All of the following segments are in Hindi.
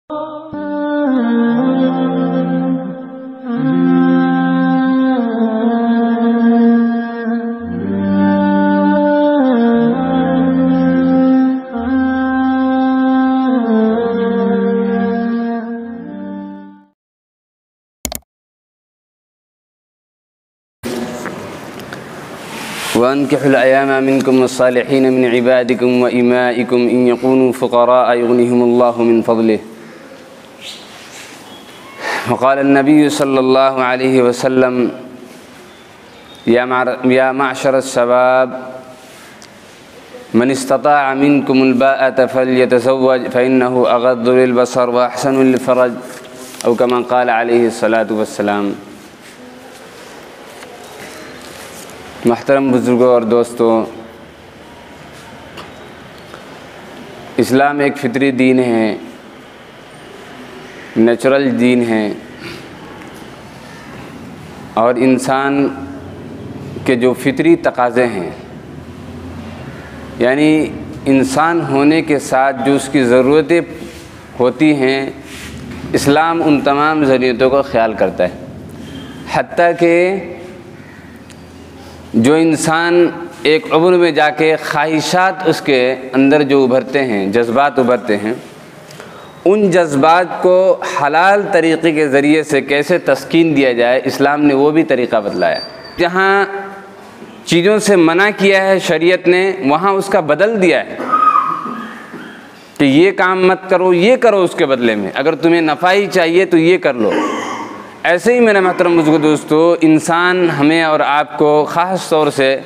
वअन्किहुल अय्यामा मिनकुम वस्सालिहीन मिन इबादिकुम व इमाइकुम इन यकूनु फुक़राअ युग़निहुमुल्लाहु मिन फ़ज़लिहि वक़ाल अन्नबिय्यु सल्लल्लाहु अलैहि वसल्लम या मअशर अश्शबाब मन इस्तताअ मिनकुमुल बाअता फ़ल्यतज़व्वज फ़इन्नहु अग़द्दु लिलबसर व अहसनु लिलफ़रज औ कमा क़ाल अलैहि सलातु वस्सलाम। महतरम बुज़ुर्गों और दोस्तों, इस्लाम एक फ़ितरी दीन है, नेचुरल दीन है और इंसान के जो फ़ितरी तकाज़े हैं, यानी इंसान होने के साथ जो उसकी ज़रूरतें होती हैं, इस्लाम उन तमाम ज़रूरतों का ख्याल करता है। हत्ता कि जो इंसान एक उम्र में जाके ख्वाहिशात उसके अंदर जो उभरते हैं, जज्बात उभरते हैं, उन जज्बात को हलाल तरीक़े के ज़रिए से कैसे तस्कीन दिया जाए, इस्लाम ने वो भी तरीक़ा बतलाया। जहाँ चीज़ों से मना किया है शरीयत ने, वहाँ उसका बदल दिया है कि ये काम मत करो, ये करो उसके बदले में, अगर तुम्हें नफ़ा ही चाहिए तो ये कर लो। ऐसे ही मेरे मोहतरम बुज़ुर्ग दोस्तों, इंसान हमें और आपको ख़ास तौर से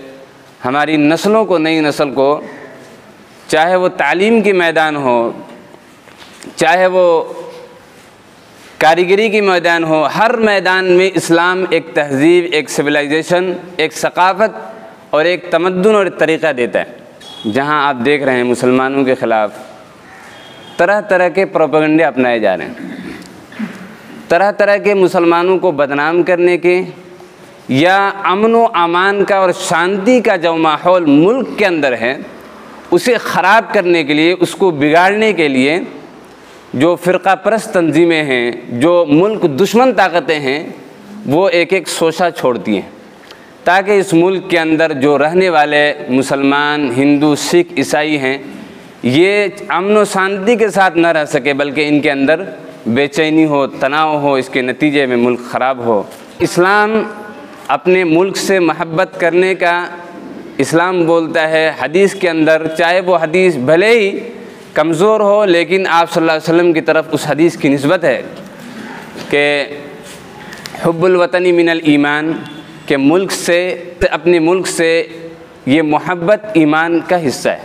हमारी नस्लों को, नई नस्ल को, चाहे वो तालीम के मैदान हो, चाहे वो कारीगरी की मैदान हो, हर मैदान में इस्लाम एक तहज़ीब, एक सिविलाइजेशन, एक सकाफ़त और एक तमद्दुन और तरीक़ा देता है। जहाँ आप देख रहे हैं मुसलमानों के ख़िलाफ़ तरह तरह के प्रोपेगेंडे अपनाए जा रहे हैं, तरह तरह के मुसलमानों को बदनाम करने के या अमन व अमान का और शांति का जो माहौल मुल्क के अंदर है उसे ख़राब करने के लिए, उसको बिगाड़ने के लिए जो फ़िरक़ा परस्त तंजीमें हैं, जो मुल्क दुश्मन ताकतें हैं, वो एक एक सोचा छोड़ती हैं ताकि इस मुल्क के अंदर जो रहने वाले मुसलमान, हिंदू, सिख, ईसाई हैं, ये अमन व शांति के साथ न रह सके, बल्कि इनके अंदर बेचैनी हो, तनाव हो, इसके नतीजे में मुल्क ख़राब हो। इस्लाम अपने मुल्क से महब्बत करने का इस्लाम बोलता है हदीस के अंदर, चाहे वो हदीस भले ही कमज़ोर हो, लेकिन आप सल्लल्लाहु अलैहि वसल्लम की तरफ उस हदीस की निस्बत है कि हुब्बुल वतनी मिनल ईमान, के मुल्क से, अपने मुल्क से ये मोहब्बत ईमान का हिस्सा है।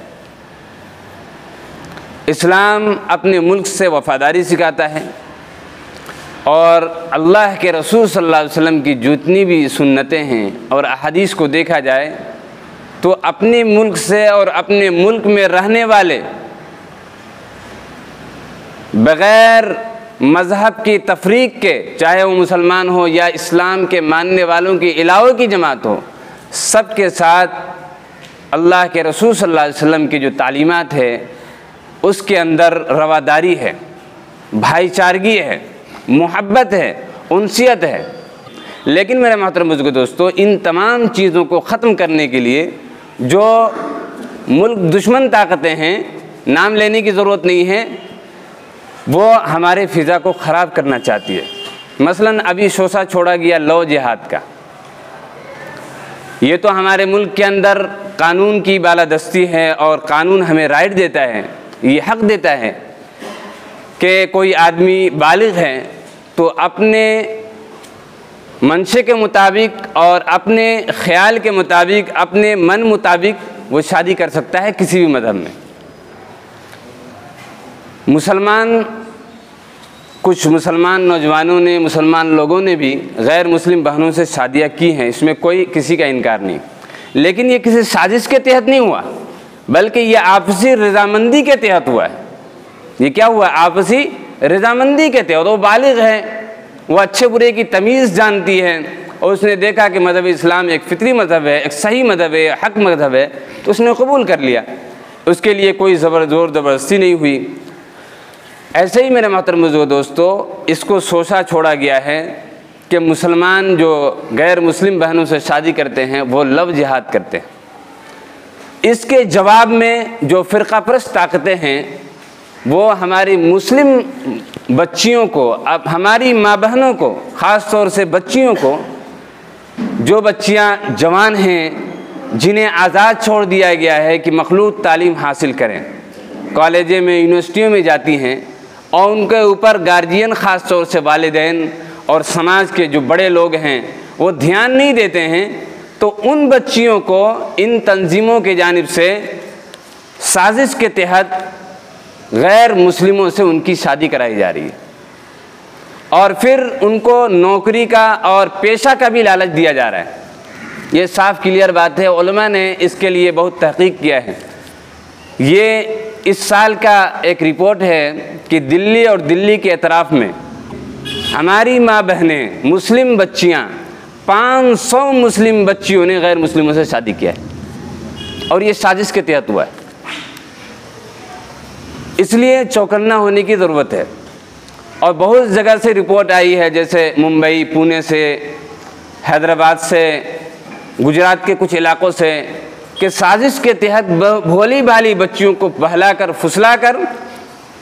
इस्लाम अपने मुल्क से वफ़ादारी सिखाता है और अल्लाह के रसूल सल्लल्लाहु अलैहि वसल्लम की जितनी भी सुन्नतें हैं और अहादीस को देखा जाए तो अपने मुल्क से और अपने मुल्क में रहने वाले बग़ैर मज़हब की तफरीक के, चाहे वो मुसलमान हो या इस्लाम के मानने वालों की इलावे की जमात हो, सब के साथ अल्लाह के रसूल सल्लल्लाहु अलैहि वसल्लम की जो तालीमात है उसके अंदर रवादारी है, भाईचारगी है, मोहब्बत है, उनसियत है। लेकिन मेरे मोहतरम बुज़ुर्ग दोस्तों, इन तमाम चीज़ों को ख़त्म करने के लिए जो मुल्क दुश्मन ताकतें हैं, नाम लेने की ज़रूरत नहीं है, वो हमारे फ़िज़ा को ख़राब करना चाहती है। मसलन अभी शोषा छोड़ा गया लौ जिहाद का, ये तो हमारे मुल्क के अंदर कानून की बालादस्ती है और कानून हमें राइट देता है, ये हक़ देता है कि कोई आदमी बालिग़ है तो अपने मंशे के मुताबिक और अपने ख़्याल के मुताबिक, अपने मन मुताबिक वो शादी कर सकता है किसी भी मज़हब में। कुछ मुसलमान नौजवानों ने, मुसलमान लोगों ने भी गैर मुस्लिम बहनों से शादियाँ की हैं, इसमें कोई किसी का इनकार नहीं, लेकिन ये किसी साजिश के तहत नहीं हुआ, बल्कि ये आपसी रज़ामंदी के तहत हुआ है। ये क्या हुआ? आपसी रज़ामंदी के तहत। वो बालिग़ है, वो अच्छे बुरे की तमीज़ जानती है और उसने देखा कि मज़हब इस्लाम एक फ़ितरी मज़हब है, एक सही मज़हब है, हक़ मज़हब है, तो उसने कबूल कर लिया। उसके लिए कोई ज़ोर ज़बरदस्ती नहीं हुई। ऐसे ही मेरे मोहतरम बुजुर्ग दोस्तों, इसको सोचा छोड़ा गया है कि मुसलमान जो गैर मुस्लिम बहनों से शादी करते हैं वो लव जिहाद करते हैं। इसके जवाब में जो फ़िरक़ा परस्त ताकतें हैं वो हमारी मुस्लिम बच्चियों को, अब हमारी माँ बहनों को, ख़ास तौर से बच्चियों को, जो बच्चियाँ जवान हैं जिन्हें आज़ाद छोड़ दिया गया है कि मखलूत तालीम हासिल करें, कॉलेजों में यूनिवर्सिटियों में जाती हैं और उनके ऊपर गार्जियन ख़ास तौर से वालिदैन और समाज के जो बड़े लोग हैं वो ध्यान नहीं देते हैं, तो उन बच्चियों को इन तंजीमों के जानिब से साजिश के तहत गैर मुस्लिमों से उनकी शादी कराई जा रही है और फिर उनको नौकरी का और पेशा का भी लालच दिया जा रहा है। ये साफ क्लियर बात है, उलमा ने इसके लिए बहुत तहकीक किया है। ये इस साल का एक रिपोर्ट है कि दिल्ली और दिल्ली के अतराफ में हमारी माँ बहनें, मुस्लिम बच्चियाँ, 500 मुस्लिम बच्चियों ने गैर मुस्लिमों से शादी किया है और ये साजिश के तहत हुआ है। इसलिए चौकन्ना होने की ज़रूरत है। और बहुत जगह से रिपोर्ट आई है, जैसे मुंबई, पुणे से, हैदराबाद से, गुजरात के कुछ इलाक़ों से, कि साजिश के तहत भोली भाली बच्चियों को बहलाकर फुसलाकर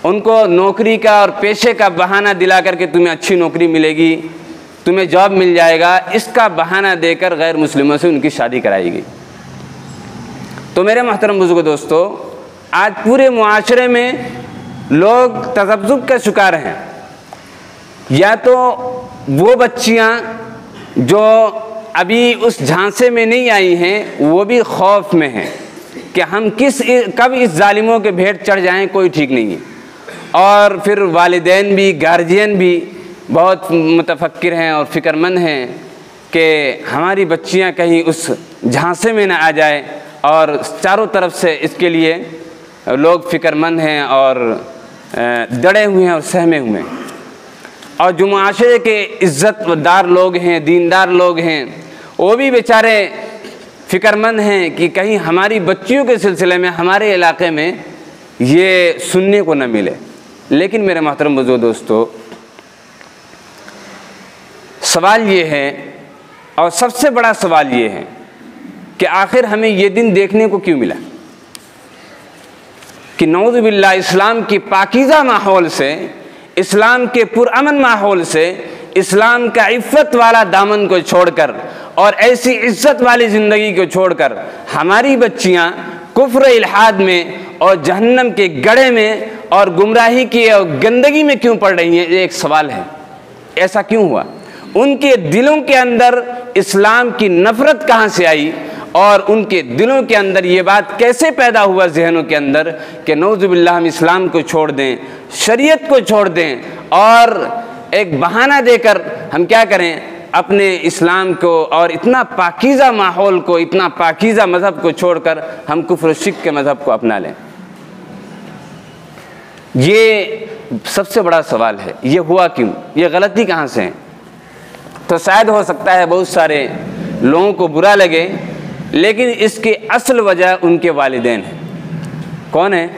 उनको नौकरी का और पेशे का बहाना दिला कर के तुम्हें अच्छी नौकरी मिलेगी, तुम्हें जॉब मिल जाएगा, इसका बहाना देकर गैर मुस्लिमों से उनकी शादी कराई गई। तो मेरे मोहतरम बुजुर्ग दोस्तों, आज पूरे मुआशरे में लोग तज़ब्ज़ुब का शिकार हैं। या तो वो बच्चियाँ जो अभी उस झांसे में नहीं आई हैं वो भी खौफ में हैं कि हम कब इस जालिमों के भेंट चढ़ जाएं, कोई ठीक नहीं है। और फिर वालिदैन भी, गार्जियन भी बहुत मुतफक्किर हैं और फ़िक्रमंद हैं कि हमारी बच्चियां कहीं उस झांसे में ना आ जाए, और चारों तरफ से इसके लिए लोग फ़िक्रमंद हैं और डरे हुए हैं और सहमे हुए हैं। और जो मुआशरे के इज़्ज़तदार लोग हैं, दीनदार लोग हैं, वो भी बेचारे फ़िक्रमंद हैं कि कहीं हमारी बच्चियों के सिलसिले में हमारे इलाके में ये सुनने को न मिले। लेकिन मेरे मोहतरम बुजुर्ग दोस्तों, सवाल ये है, और सबसे बड़ा सवाल ये है कि आखिर हमें ये दिन देखने को क्यों मिला कि नऊज़ु बिल्लाह इस्लाम की पाकीज़ा माहौल से, इस्लाम के पुरअमन माहौल से, इस्लाम का इफ़्फ़त वाला दामन को छोड़कर और ऐसी इज़्ज़त वाली ज़िंदगी को छोड़कर हमारी बच्चियाँ कुफ्र इल्हाद में और जहन्नम के गड्ढे में और गुमराही की और गंदगी में क्यों पड़ रही हैं? ये एक सवाल है। ऐसा क्यों हुआ? उनके दिलों के अंदर इस्लाम की नफ़रत कहाँ से आई और उनके दिलों के अंदर ये बात कैसे पैदा हुआ जहनों के अंदर कि नऊज़ु बिल्लाह हम इस्लाम को छोड़ दें, शरीयत को छोड़ दें और एक बहाना देकर हम क्या करें, अपने इस्लाम को और इतना पाकीज़ा माहौल को, इतना पाकीज़ा मज़हब को छोड़कर हम कुफ्र शिर्क के मज़हब को अपना लें। ये सबसे बड़ा सवाल है। ये हुआ क्यों? ये गलती कहाँ से है? तो शायद हो सकता है बहुत सारे लोगों को बुरा लगे, लेकिन इसकी असल वजह उनके वालिदैन है। कौन है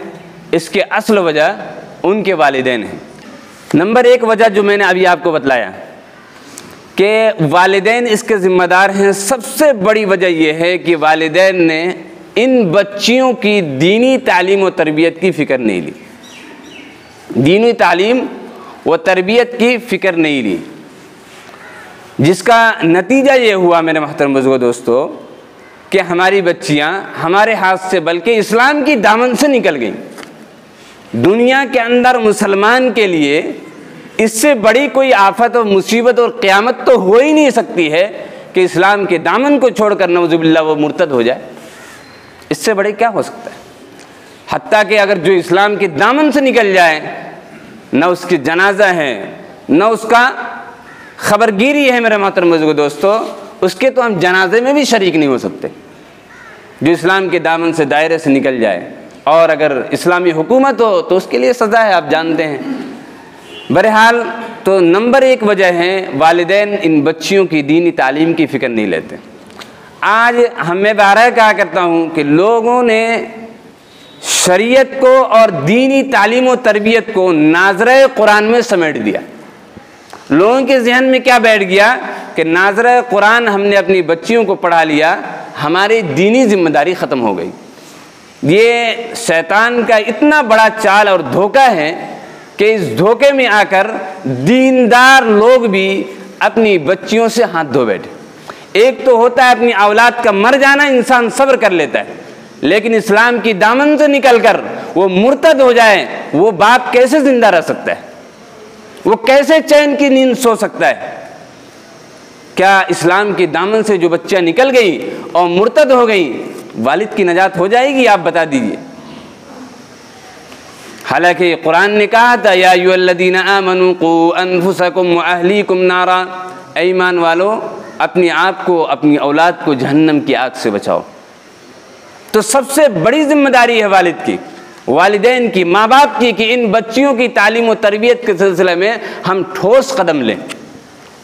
इसके असल वजह? उनके वालिदैन हैं। नंबर एक वजह जो मैंने अभी आपको बतलाया कि वालिदैन इसके ज़िम्मेदार हैं। सबसे बड़ी वजह यह है कि वालिदैन ने इन बच्चियों की दीनी तालीम व तरबियत की फ़िक्र नहीं ली। दीनी तालीम व तरबियत की फ़िक्र नहीं ली, जिसका नतीजा ये हुआ मेरे मोहतरम बुजुर्ग दोस्तों कि हमारी बच्चियां हमारे हाथ से बल्कि इस्लाम की दामन से निकल गईं। दुनिया के अंदर मुसलमान के लिए इससे बड़ी कोई आफत और मुसीबत और क़यामत तो हो ही नहीं सकती है कि इस्लाम के दामन को छोड़कर नऊज़ुबिल्लाह वो मुर्तद हो जाए। इससे बड़े क्या हो सकता है? हत्ता कि अगर जो इस्लाम के दामन से निकल जाए, न उसकी जनाजा है न उसका खबरगिरी है मेरे मोहतरम बुजुर्ग दोस्तों, उसके तो हम जनाजे में भी शरीक नहीं हो सकते। जो इस्लाम के दामन से, दायरे से निकल जाए, और अगर इस्लामी हुकूमत हो तो उसके लिए सज़ा है, आप जानते हैं। बहरहाल तो नंबर एक वजह है वालिदैन इन बच्चियों की दीनी तालीम की फ़िक्र नहीं लेते। आज मैं बारह कहा करता हूँ कि लोगों ने शरीयत को और दीनी तालीम व तरबियत को नाज़रे कुरान में समेट दिया। लोगों के जहन में क्या बैठ गया कि नाज़रे कुरान हमने अपनी बच्चियों को पढ़ा लिया, हमारी दीनी जिम्मेदारी ख़त्म हो गई। ये शैतान का इतना बड़ा चाल और धोखा है कि इस धोखे में आकर दीनदार लोग भी अपनी बच्चियों से हाथ धो बैठे। एक तो होता है अपनी औलाद का मर जाना, इंसान सब्र कर लेता है, लेकिन इस्लाम की दामन से निकलकर वो मुर्तद हो जाए, वो बाप कैसे जिंदा रह सकता है? वो कैसे चैन की नींद सो सकता है? क्या इस्लाम की दामन से जो बच्चा निकल गई और मुर्तद हो गई, वालिद की नजात हो जाएगी? आप बता दीजिए। हालांकि कुरान ने कहा था, या अय्युहल्लज़ीना आमनू क़ू अनफुसकुम व अहलीकुम नारा, ऐ ईमान वालो अपने आप को, अपनी औलाद को जहन्नम की आग से बचाओ। तो सबसे बड़ी जिम्मेदारी है वालिद की, वालिदैन की, माँ बाप की, कि इन बच्चियों की तालीम और तरबियत के सिलसिले में हम ठोस कदम लें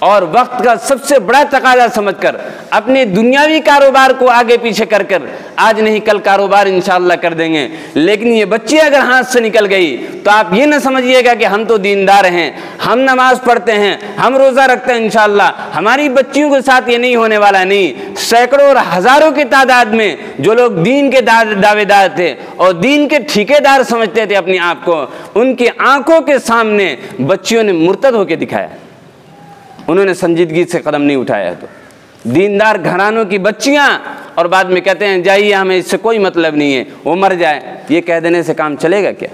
और वक्त का सबसे बड़ा तकाजा समझकर अपने दुनियावी कारोबार को आगे पीछे कर कर, आज नहीं कल कारोबार इंशाअल्लाह कर देंगे, लेकिन ये बच्ची अगर हाथ से निकल गई तो आप ये न समझिएगा कि हम तो दीनदार हैं, हम नमाज पढ़ते हैं, हम रोज़ा रखते हैं इंशाअल्लाह, हमारी बच्चियों के साथ ये नहीं होने वाला। नहीं, सैकड़ों और हज़ारों की तादाद में जो लोग दीन के दावेदार थे और दीन के ठेकेदार समझते थे अपने आप को, उनकी आंखों के सामने बच्चियों ने मुर्तद होकर दिखाया, उन्होंने संजीदगी से कदम नहीं उठाया। तो दीनदार घरानों की बच्चियां, और बाद में कहते हैं जाइए हमें इससे कोई मतलब नहीं है, वो मर जाए, ये कह देने से काम चलेगा क्या?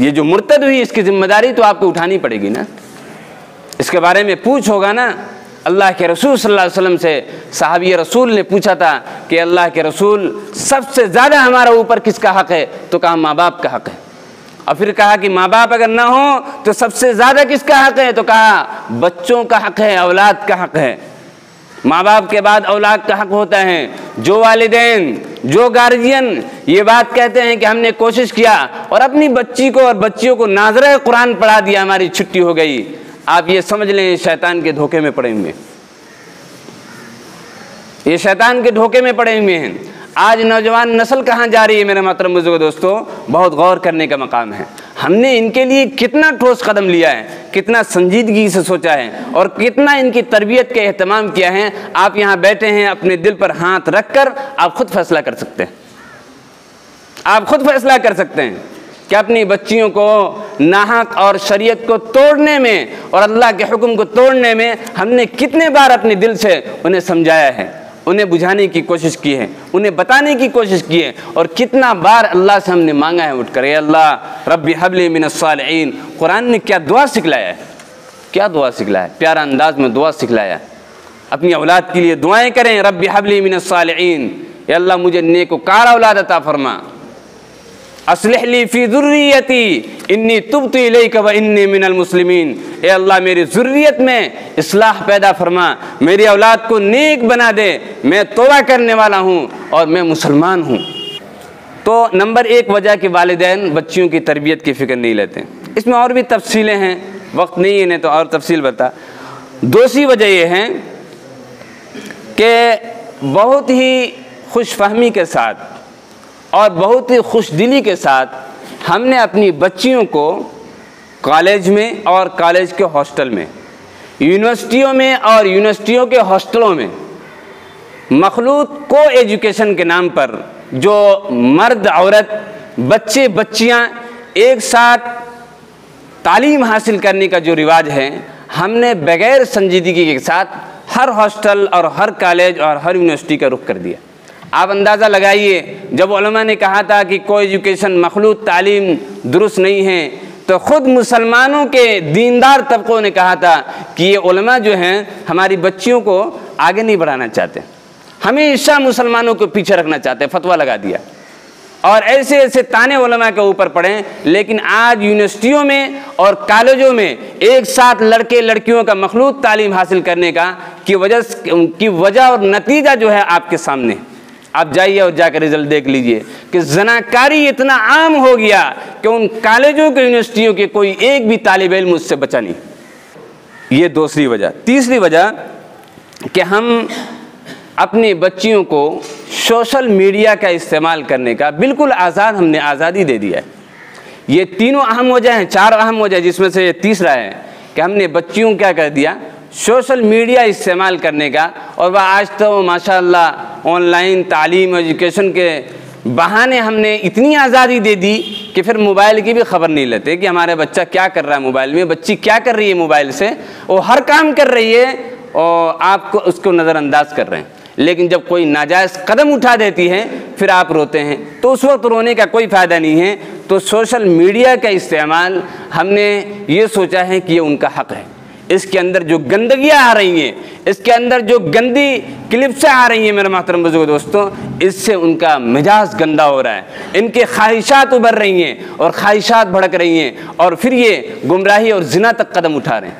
ये जो मुर्तद हुई इसकी जिम्मेदारी तो आपको उठानी पड़ेगी ना, इसके बारे में पूछ होगा ना। अल्लाह के रसूल सल्लल्लाहु अलैहि वसल्लम से सहाबी रसूल ने पूछा था कि अल्लाह के रसूल सबसे ज़्यादा हमारा ऊपर किसका हक़ है? तो कहा माँ बाप का हक़ है। और फिर कहा कि माँ बाप अगर ना हो तो सबसे ज़्यादा किसका हक़ है? तो कहा बच्चों का हक़ है, औलाद का हक़ है। माँ बाप के बाद औलाद का हक़ होता है। जो वालिदैन, जो गार्जियन ये बात कहते हैं कि हमने कोशिश किया और अपनी बच्ची को और बच्चियों को नाज़रे कुरान पढ़ा दिया, हमारी छुट्टी हो गई, आप ये समझ लें शैतान के धोखे में पड़े हुए, ये शैतान के धोखे में पड़े हुए हैं। आज नौजवान नस्ल कहाँ जा रही है मेरे मोहतरम बुजुर्ग दोस्तों, बहुत गौर करने का मकाम है। हमने इनके लिए कितना ठोस कदम लिया है, कितना संजीदगी से सोचा है और कितना इनकी तरबियत का एहतमाम किया है। आप यहाँ बैठे हैं, अपने दिल पर हाथ रखकर आप खुद फैसला कर सकते हैं, आप खुद फैसला कर सकते हैं कि अपनी बच्चियों को नाहक और शरीयत को तोड़ने में और अल्लाह के हुक्म को तोड़ने में हमने कितने बार अपने दिल से उन्हें समझाया है, उन्हें बुझाने की कोशिश की है, उन्हें बताने की कोशिश की है, और कितना बार अल्लाह से हमने मांगा है उठकर, या अल्लाह रब्बी हबली मिनस सालिहीन। कुरान ने क्या दुआ सिखलाया है, क्या दुआ सिखलाया है, प्यारा अंदाज में दुआ सिखलाया है। अपनी औलाद के लिए दुआएं करें, रब्बी हबली मिनस सालिहीन, या अल्लाह मुझे नेकोकार औलाद अता फरमा, अस्लिह ली फी ज़ुर्रियती इन्नी तुब्तु इलैका व इन्नी मिनल मुस्लिमीन। ए अल्लाह मेरी ज़ुर्रियत में इस्लाह पैदा फरमा, मेरी औलाद को नेक बना दे, मैं तौबा करने वाला हूँ और मैं मुसलमान हूँ। तो नंबर एक वजह कि वालिदैन बच्चियों की तरबियत की फ़िक्र नहीं लेते। इसमें और भी तफसीलें हैं, वक्त नहीं है, नहीं तो और तफसील बता। दूसरी वजह यह है कि बहुत ही खुशफहमी के साथ और बहुत ही खुशदिली के साथ हमने अपनी बच्चियों को कॉलेज में और कॉलेज के हॉस्टल में, यूनिवर्सिटियों में और यूनिवर्सिटियों के हॉस्टलों में मखलूत को एजुकेशन के नाम पर जो मर्द औरत, बच्चे बच्चियां एक साथ तालीम हासिल करने का जो रिवाज है, हमने बग़ैर संजीदगी के साथ हर हॉस्टल और हर कॉलेज और हर यूनिवर्सिटी का रुख कर दिया। आप अंदाज़ा लगाइए, जब उलमा ने कहा था कि को एजुकेशन मखलूत तालीम दुरुस्त नहीं है, तो ख़ुद मुसलमानों के दीनदार तबकों ने कहा था कि ये उलमा जो हैं हमारी बच्चियों को आगे नहीं बढ़ाना चाहते, हमेशा मुसलमानों को पीछे रखना चाहते, फतवा लगा दिया। और ऐसे ऐसे ताने उलमा के ऊपर पड़े। लेकिन आज यूनिवर्सिटियों में और कॉलेजों में एक साथ लड़के लड़कियों का मखलूत तालीम हासिल करने का की वजह और नतीजा जो है आपके सामने। आप जाइए और जाकर रिजल्ट देख लीजिए कि ज़नाकारी इतना आम हो गया कि उन कॉलेजों के यूनिवर्सिटियों के कोई एक भी तालिब इल्म उससे बचा नहीं। ये दूसरी वजह। तीसरी वजह कि हम अपनी बच्चियों को सोशल मीडिया का इस्तेमाल करने का बिल्कुल आज़ाद, हमने आज़ादी दे दिया है। ये तीनों अहम वजह हैं, 4 अहम वजह, जिसमें से ये तीसरा है कि हमने बच्चियों क्या कर दिया, सोशल मीडिया इस्तेमाल करने का। और वह आज तो माशाअल्लाह ऑनलाइन तालीम एजुकेशन के बहाने हमने इतनी आज़ादी दे दी कि फिर मोबाइल की भी खबर नहीं लेते कि हमारा बच्चा क्या कर रहा है मोबाइल में, बच्ची क्या कर रही है मोबाइल से, वो हर काम कर रही है और आपको उसको नज़रअंदाज कर रहे हैं। लेकिन जब कोई नाजायज़ कदम उठा देती है फिर आप रोते हैं, तो उस वक्त रोने का कोई फ़ायदा नहीं है। तो सोशल मीडिया का इस्तेमाल हमने ये सोचा है कि ये उनका हक़ है। इसके अंदर जो गंदगियाँ आ रही हैं, इसके अंदर जो गंदी क्लिप्स आ रही हैं मेरे मोहतरम बुजुर्ग दोस्तों, इससे उनका मिजाज गंदा हो रहा है, इनके ख्वाहिशात उभर रही हैं और ख्वाहिशात भड़क रही हैं और फिर ये गुमराही और जिना तक कदम उठा रहे हैं।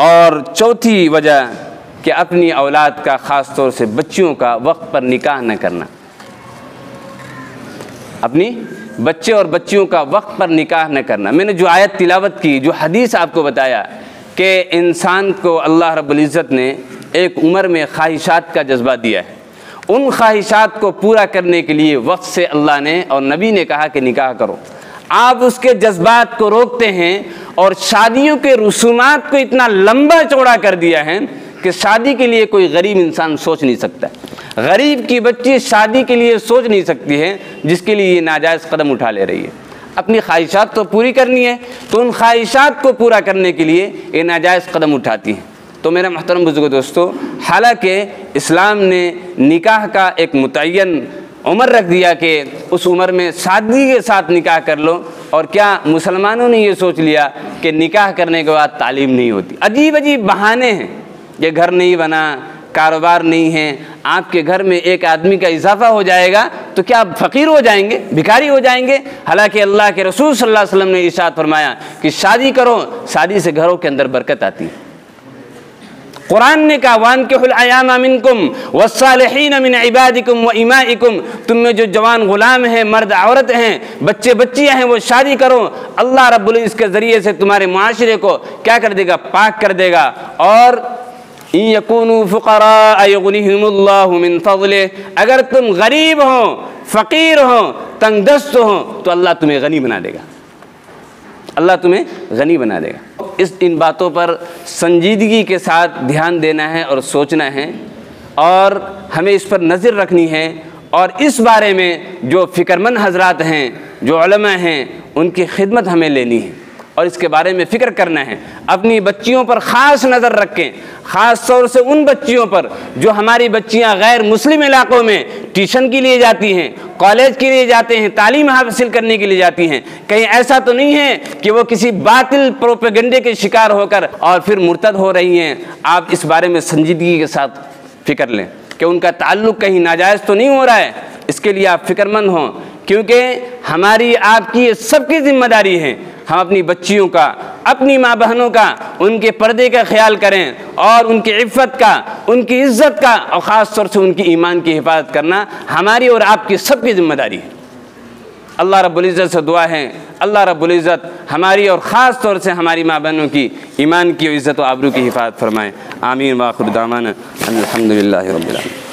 और चौथी वजह कि अपनी औलाद का, ख़ास तौर से बच्चियों का वक्त पर निकाह न करना। अपनी बच्चे और बच्चियों का वक्त पर निकाह न करना। मैंने जो आयत तिलावत की, जो हदीस आपको बताया कि इंसान को अल्लाह रब्बुल इज़्ज़त ने एक उम्र में ख्वाहिशात का जज्बा दिया है, उन ख्वाहिशात को पूरा करने के लिए वक्त से अल्लाह ने और नबी ने कहा कि निकाह करो। आप उसके जज्बात को रोकते हैं और शादियों के रसूमात को इतना लंबा चौड़ा कर दिया है कि शादी के लिए कोई गरीब इंसान सोच नहीं सकता। गरीब की बच्ची शादी के लिए सोच नहीं सकती है, जिसके लिए ये नाजायज़ कदम उठा ले रही है। अपनी ख्वाहिशात तो पूरी करनी है, तो उन ख्वाहिशात को पूरा करने के लिए ये नाजायज़ कदम उठाती हैं। तो मेरे मोहतरम बुजुर्ग दोस्तों, हालांकि इस्लाम ने निकाह का एक मुतय्यन उम्र रख दिया कि उस उम्र में शादी के साथ निकाह कर लो, और क्या मुसलमानों ने ये सोच लिया कि निकाह करने के बाद तालीम नहीं होती। अजीब अजीब बहाने हैं, ये घर नहीं बना, कारोबार नहीं है, आपके घर में एक आदमी का इजाफा हो जाएगा तो क्या आप फ़कीर हो जाएंगे, भिखारी हो जाएंगे। हालांकि अल्लाह के रसूल सल्लल्लाहु अलैहि वसल्लम ने इरशाद फरमाया कि शादी करो, शादी से घरों के अंदर बरकत आती है। कुरान ने कहा वानकिहुल अयामा मिनकुम वस्सालिहीन मिन इबादिकुम व इमाइकुम, तुम में जो जवान गुलाम हैं, मर्द औरत हैं, बच्चे बच्चियां हैं, वो शादी करो। अल्लाह रब्बुल इज़्ज़त के ज़रिए से तुम्हारे माशरे को क्या कर देगा, पाक कर देगा। और इन यकूनु फुक़रा युग़निहिमुल्लाहु मिन फ़ज़लिह, अगर तुम गरीब हो, फ़कीर हो, तंगदस्त हो, तो अल्लाह तुम्हें गनी बना देगा, अल्लाह तुम्हें गनी बना देगा। इन बातों पर संजीदगी के साथ ध्यान देना है और सोचना है, और हमें इस पर नज़र रखनी है। और इस बारे में जो फ़िक्रमंद हज़रात हैं, जो उलमा हैं, उनकी खिदमत हमें लेनी है और इसके बारे में फ़िक्र करना है। अपनी बच्चियों पर ख़ास नज़र रखें, ख़ास तौर से उन बच्चियों पर जो हमारी बच्चियां गैर मुस्लिम इलाक़ों में ट्यूशन के लिए जाती हैं, कॉलेज के लिए जाते हैं, तालीम हासिल करने के लिए जाती हैं। कहीं ऐसा तो नहीं है कि वो किसी बातिल प्रोपेगेंडे के शिकार होकर और फिर मुर्तद हो रही हैं। आप इस बारे में संजीदगी के साथ फ़िक्र लें कि उनका ताल्लुक़ कहीं नाजायज़ तो नहीं हो रहा है, इसके लिए आप फ़िक्रमंद हों, क्योंकि हमारी आपकी ये सबकी ज़िम्मेदारी है। हम अपनी बच्चियों का, अपनी माँ बहनों का, उनके पर्दे का ख्याल करें और उनकी इफ़्फ़त का, उनकी इज़्ज़त का और ख़ास तौर से उनकी ईमान की हिफाजत करना हमारी और आपकी सबकी ज़िम्मेदारी है। अल्लाह रब्बुल इज़्ज़त से दुआ है, अल्लाह रब्बुल इज़्ज़त हमारी और ख़ास तौर से हमारी माँ बहनों की ईमान की और इज़्ज़त व आबरू की हिफाजत फरमाएँ। आमीन व आखिर दावाना अल्हम्दुलिल्लाहि रब्बिल आलमीन।